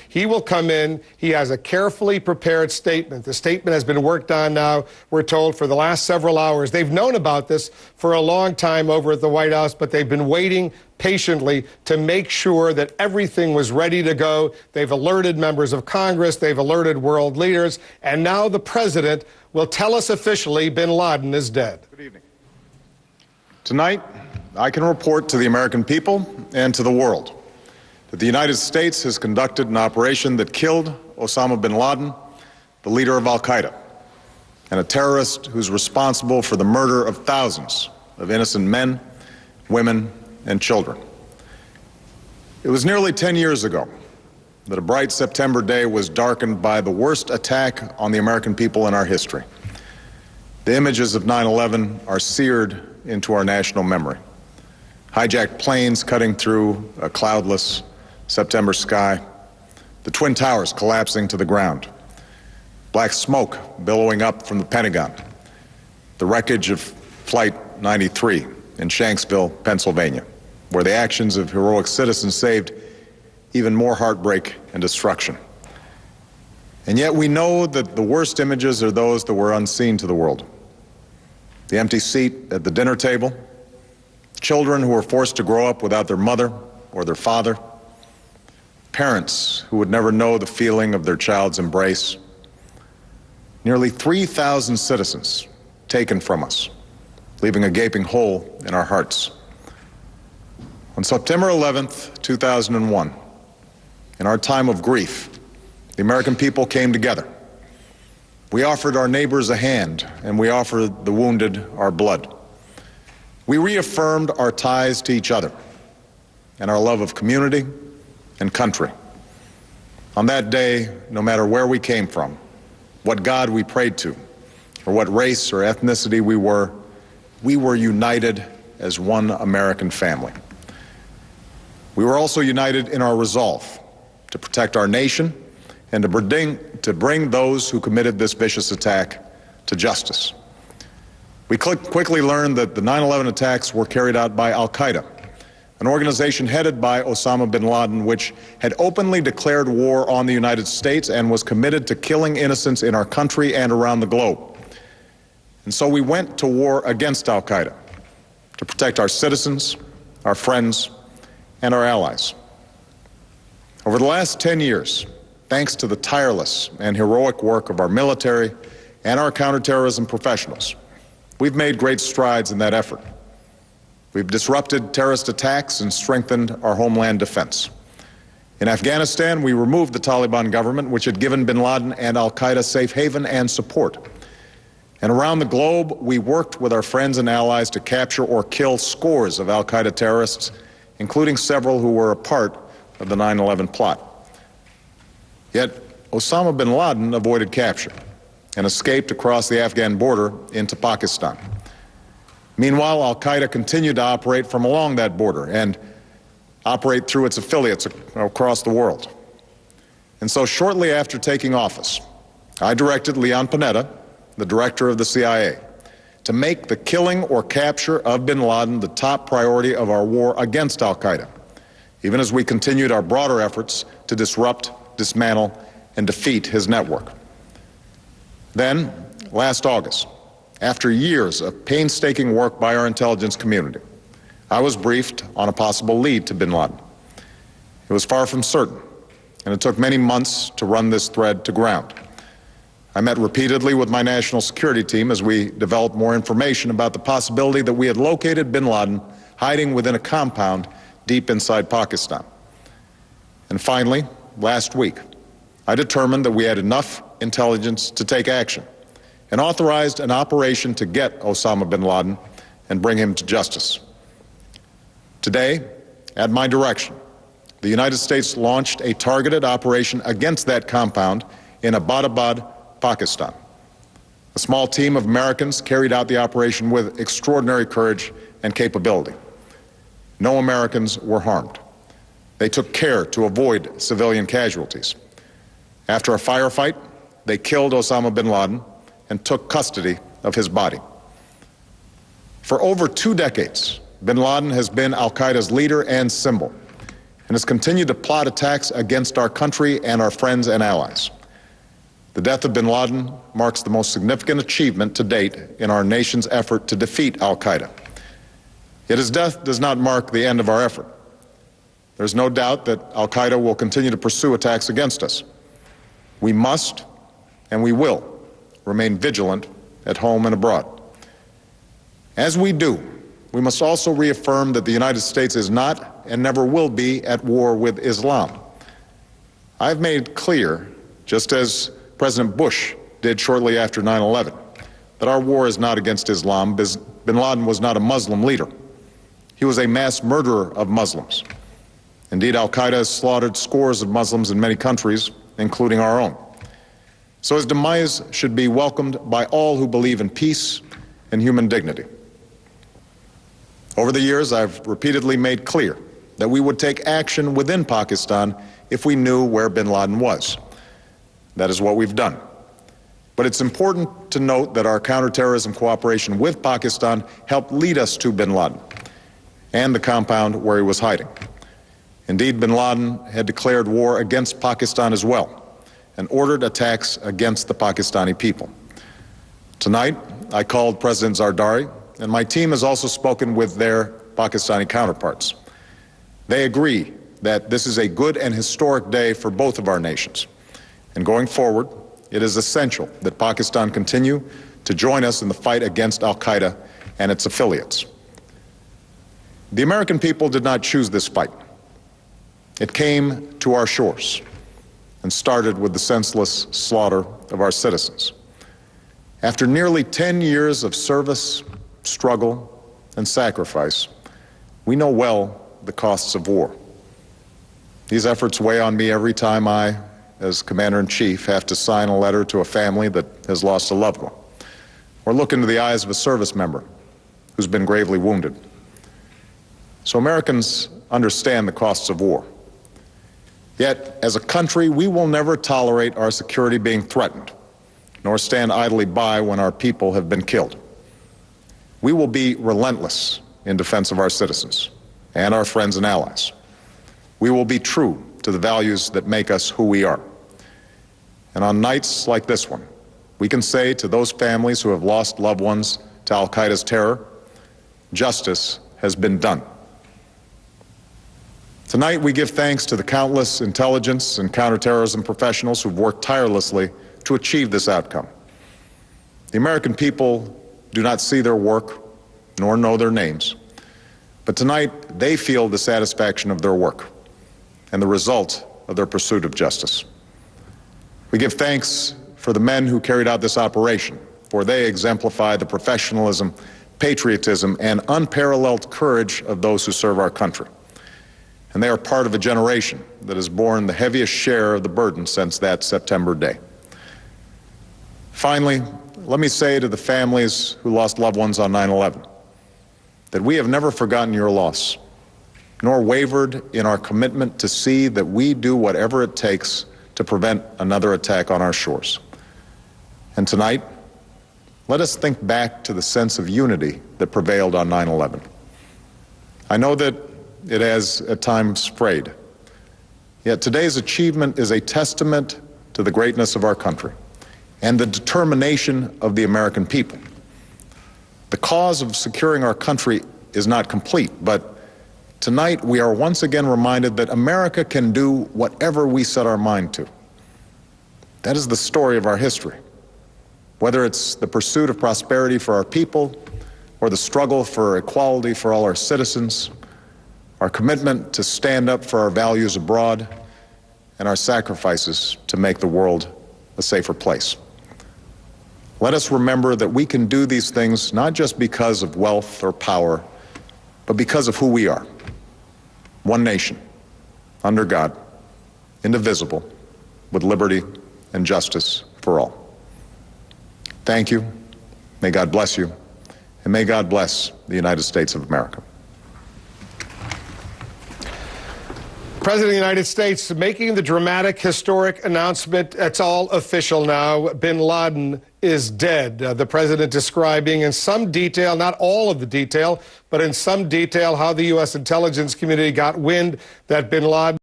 He will come in. He has a carefully prepared statement. The statement has been worked on now, we're told, for the last several hours. They've known about this for a long time over at the White House, but they've been waiting patiently to make sure that everything was ready to go. They've alerted members of Congress. They've alerted world leaders. And now the president will tell us officially bin Laden is dead. Good evening. Tonight, I can report to the American people and to the world that the United States has conducted an operation that killed Osama bin Laden, the leader of al-Qaeda, and a terrorist who's responsible for the murder of thousands of innocent men, women, and children. It was nearly 10 years ago that a bright September day was darkened by the worst attack on the American people in our history. The images of 9/11 are seared into our national memory. Hijacked planes cutting through a cloudless September sky, the Twin Towers collapsing to the ground, black smoke billowing up from the Pentagon, the wreckage of Flight 93 in Shanksville, Pennsylvania, where the actions of heroic citizens saved even more heartbreak and destruction. And yet we know that the worst images are those that were unseen to the world. The empty seat at the dinner table, children who were forced to grow up without their mother or their father, parents who would never know the feeling of their child's embrace, nearly 3,000 citizens taken from us, leaving a gaping hole in our hearts. On September 11th, 2001, in our time of grief, the American people came together. We offered our neighbors a hand, and we offered the wounded our blood. We reaffirmed our ties to each other and our love of community and country. On that day, no matter where we came from, what God we prayed to, or what race or ethnicity we were united as one American family. We were also united in our resolve to protect our nation and to bring those who committed this vicious attack to justice. We quickly learned that the 9/11 attacks were carried out by al-Qaeda, an organization headed by Osama bin Laden, which had openly declared war on the United States and was committed to killing innocents in our country and around the globe. And so we went to war against al-Qaeda to protect our citizens, our friends, and our allies. Over the last 10 years, thanks to the tireless and heroic work of our military and our counterterrorism professionals, we've made great strides in that effort. We've disrupted terrorist attacks and strengthened our homeland defense. In Afghanistan, we removed the Taliban government, which had given bin Laden and al-Qaeda safe haven and support. And around the globe, we worked with our friends and allies to capture or kill scores of al-Qaeda terrorists, including several who were a part of the 9/11 plot. Yet Osama bin Laden avoided capture and escaped across the Afghan border into Pakistan. Meanwhile, al-Qaeda continued to operate from along that border and operate through its affiliates across the world. And so shortly after taking office, I directed Leon Panetta, the director of the CIA, to make the killing or capture of bin Laden the top priority of our war against al-Qaeda, even as we continued our broader efforts to disrupt, dismantle, and defeat his network. Then, last August, after years of painstaking work by our intelligence community, I was briefed on a possible lead to bin Laden. It was far from certain, and it took many months to run this thread to ground. I met repeatedly with my national security team as we developed more information about the possibility that we had located bin Laden hiding within a compound deep inside Pakistan. And finally, last week, I determined that we had enough intelligence to take action and authorized an operation to get Osama bin Laden and bring him to justice. Today, at my direction, the United States launched a targeted operation against that compound in Abbottabad, Pakistan. A small team of Americans carried out the operation with extraordinary courage and capability. No Americans were harmed. They took care to avoid civilian casualties. After a firefight, they killed Osama bin Laden and took custody of his body. For over 2 decades, bin Laden has been al-Qaeda's leader and symbol, and has continued to plot attacks against our country and our friends and allies. The death of bin Laden marks the most significant achievement to date in our nation's effort to defeat al-Qaeda. Yet his death does not mark the end of our effort. There's no doubt that al-Qaeda will continue to pursue attacks against us. We must and we will remain vigilant at home and abroad. As we do, we must also reaffirm that the United States is not and never will be at war with Islam. I've made clear, just as President Bush did shortly after 9/11, that our war is not against Islam. Bin Laden was not a Muslim leader. He was a mass murderer of Muslims. Indeed, al-Qaeda has slaughtered scores of Muslims in many countries, including our own. So his demise should be welcomed by all who believe in peace and human dignity. Over the years, I've repeatedly made clear that we would take action within Pakistan if we knew where bin Laden was. That is what we've done. But it's important to note that our counterterrorism cooperation with Pakistan helped lead us to bin Laden and the compound where he was hiding. Indeed, bin Laden had declared war against Pakistan as well and ordered attacks against the Pakistani people. Tonight, I called President Zardari, and my team has also spoken with their Pakistani counterparts. They agree that this is a good and historic day for both of our nations. And going forward, it is essential that Pakistan continue to join us in the fight against al-Qaeda and its affiliates. The American people did not choose this fight. It came to our shores and started with the senseless slaughter of our citizens. After nearly 10 years of service, struggle, and sacrifice, we know well the costs of war. These efforts weigh on me every time I, as Commander-in-Chief, have to sign a letter to a family that has lost a loved one, or look into the eyes of a service member who's been gravely wounded. So Americans understand the costs of war. Yet, as a country, we will never tolerate our security being threatened, nor stand idly by when our people have been killed. We will be relentless in defense of our citizens and our friends and allies. We will be true to the values that make us who we are. And on nights like this one, we can say to those families who have lost loved ones to al-Qaeda's terror, justice has been done. Tonight, we give thanks to the countless intelligence and counterterrorism professionals who've worked tirelessly to achieve this outcome. The American people do not see their work, nor know their names, but tonight they feel the satisfaction of their work and the result of their pursuit of justice. We give thanks for the men who carried out this operation, for they exemplify the professionalism, patriotism, and unparalleled courage of those who serve our country. And they are part of a generation that has borne the heaviest share of the burden since that September day. Finally, let me say to the families who lost loved ones on 9/11 that we have never forgotten your loss, nor wavered in our commitment to see that we do whatever it takes to prevent another attack on our shores. And tonight, let us think back to the sense of unity that prevailed on 9/11. I know that it has at times frayed, yet today's achievement is a testament to the greatness of our country and the determination of the American people. The cause of securing our country is not complete, but tonight we are once again reminded that America can do whatever we set our mind to. That is the story of our history. Whether it's the pursuit of prosperity for our people or the struggle for equality for all our citizens, our commitment to stand up for our values abroad, and our sacrifices to make the world a safer place. Let us remember that we can do these things not just because of wealth or power, but because of who we are. One nation, under God, indivisible, with liberty and justice for all. Thank you. May God bless you. And may God bless the United States of America. President of the United States making the dramatic, historic announcement. It's all official now. Bin Laden is dead. The president describing in some detail, not all of the detail, but in some detail, how the U.S. intelligence community got wind that bin Laden